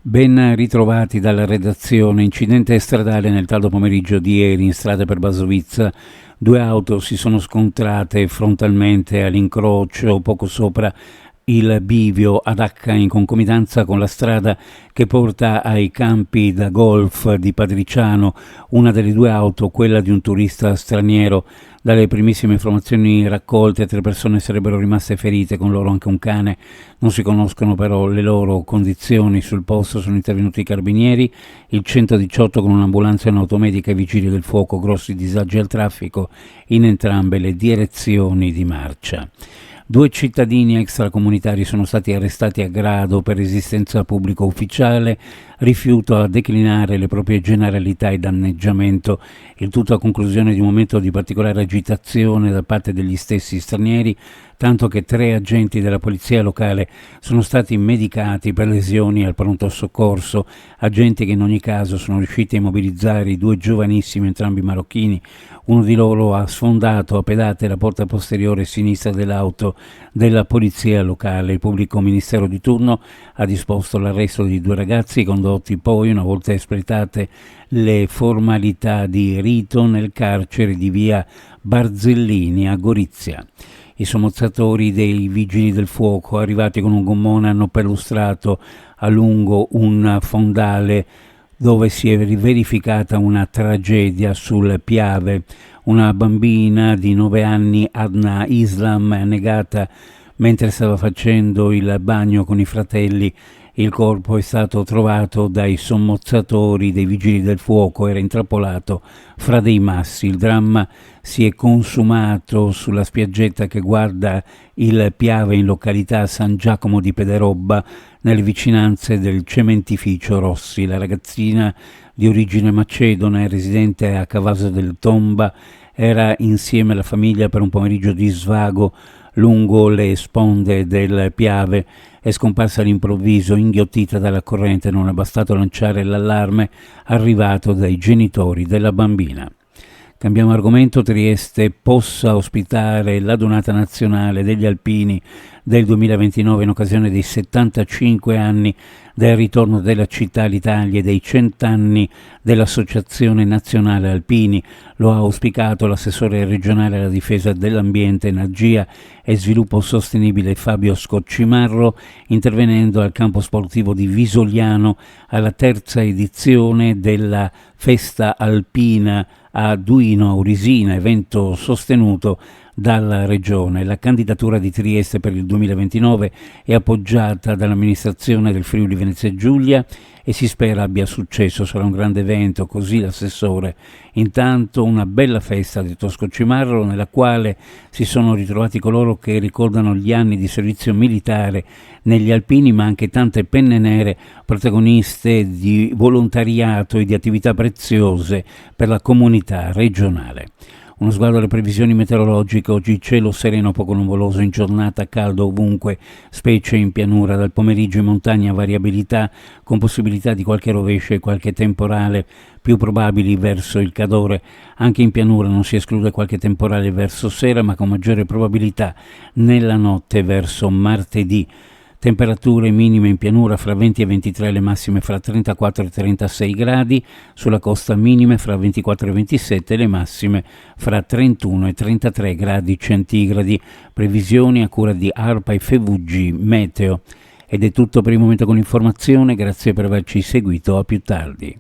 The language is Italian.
Ben ritrovati dalla redazione. Incidente stradale nel tardo pomeriggio di ieri in strada per Basovizza. Due auto si sono scontrate frontalmente all'incrocio poco sopra il bivio ad Acca in concomitanza con la strada che porta ai campi da golf di Padriciano. Una delle due auto, quella di un turista straniero. Dalle primissime informazioni raccolte 3 persone sarebbero rimaste ferite, con loro anche un cane. Non si conoscono però le loro condizioni. Sul posto sono intervenuti i carabinieri, il 118 con un'ambulanza e un'automedica e i vigili del fuoco. Grossi disagi al traffico in entrambe le direzioni di marcia. 2 cittadini extracomunitari sono stati arrestati a Grado per resistenza pubblico ufficiale, rifiuto a declinare le proprie generalità e danneggiamento, il tutto a conclusione di un momento di particolare agitazione da parte degli stessi stranieri, tanto che 3 agenti della polizia locale sono stati medicati per lesioni al pronto soccorso, agenti che in ogni caso sono riusciti a immobilizzare i 2 giovanissimi, entrambi marocchini. Uno di loro ha sfondato a pedate la porta posteriore sinistra dell'auto della polizia locale. Il pubblico ministero di turno ha disposto l'arresto di 2 ragazzi, condotti poi, una volta espletate le formalità di rito, nel carcere di via Barzellini a Gorizia. I sommozzatori dei vigili del fuoco, arrivati con un gommone, hanno perlustrato a lungo un fondale dove si è verificata una tragedia sul Piave. Una bambina di 9 anni, Adna Islam, annegata mentre stava facendo il bagno con i fratelli. Il corpo è stato trovato dai sommozzatori dei vigili del fuoco, era intrappolato fra dei massi. Il dramma si è consumato sulla spiaggetta che guarda il Piave in località San Giacomo di Pederobba, nelle vicinanze del cementificio Rossi. La ragazzina di origine macedone, residente a Cavaso del Tomba, era insieme alla famiglia per un pomeriggio di svago lungo le sponde del Piave. È scomparsa all'improvviso, inghiottita dalla corrente. Non è bastato lanciare l'allarme arrivato dai genitori della bambina. Cambiamo argomento. Trieste possa ospitare la donata nazionale degli alpini del 2029 in occasione dei 75 anni del ritorno della città all'Italia e dei 100 anni dell'Associazione Nazionale Alpini. Lo ha auspicato l'assessore regionale alla difesa dell'ambiente, energia e sviluppo sostenibile Fabio Scoccimarro, intervenendo al campo sportivo di Visoliano alla 3ª edizione della Festa Alpina a Duino Aurisina, evento sostenuto dalla Regione. La candidatura di Trieste per il 2029 è appoggiata dall'amministrazione del Friuli Venezia Giulia e si spera abbia successo. Sarà un grande evento, così l'assessore. Intanto una bella festa, ha detto Scoccimarro, nella quale si sono ritrovati coloro che ricordano gli anni di servizio militare negli alpini, ma anche tante penne nere protagoniste di volontariato e di attività preziose per la comunità regionale. Uno sguardo alle previsioni meteorologiche. Oggi cielo sereno poco nuvoloso, in giornata caldo ovunque, specie in pianura. Dal pomeriggio in montagna variabilità, con possibilità di qualche rovescio e qualche temporale, più probabili verso il Cadore. Anche in pianura non si esclude qualche temporale verso sera, ma con maggiore probabilità nella notte verso martedì. Temperature minime in pianura fra 20 e 23, le massime fra 34 e 36 gradi, sulla costa minime fra 24 e 27, le massime fra 31 e 33 gradi centigradi. Previsioni a cura di ARPA e FVG Meteo. Ed è tutto per il momento con l'informazione, grazie per averci seguito, a più tardi.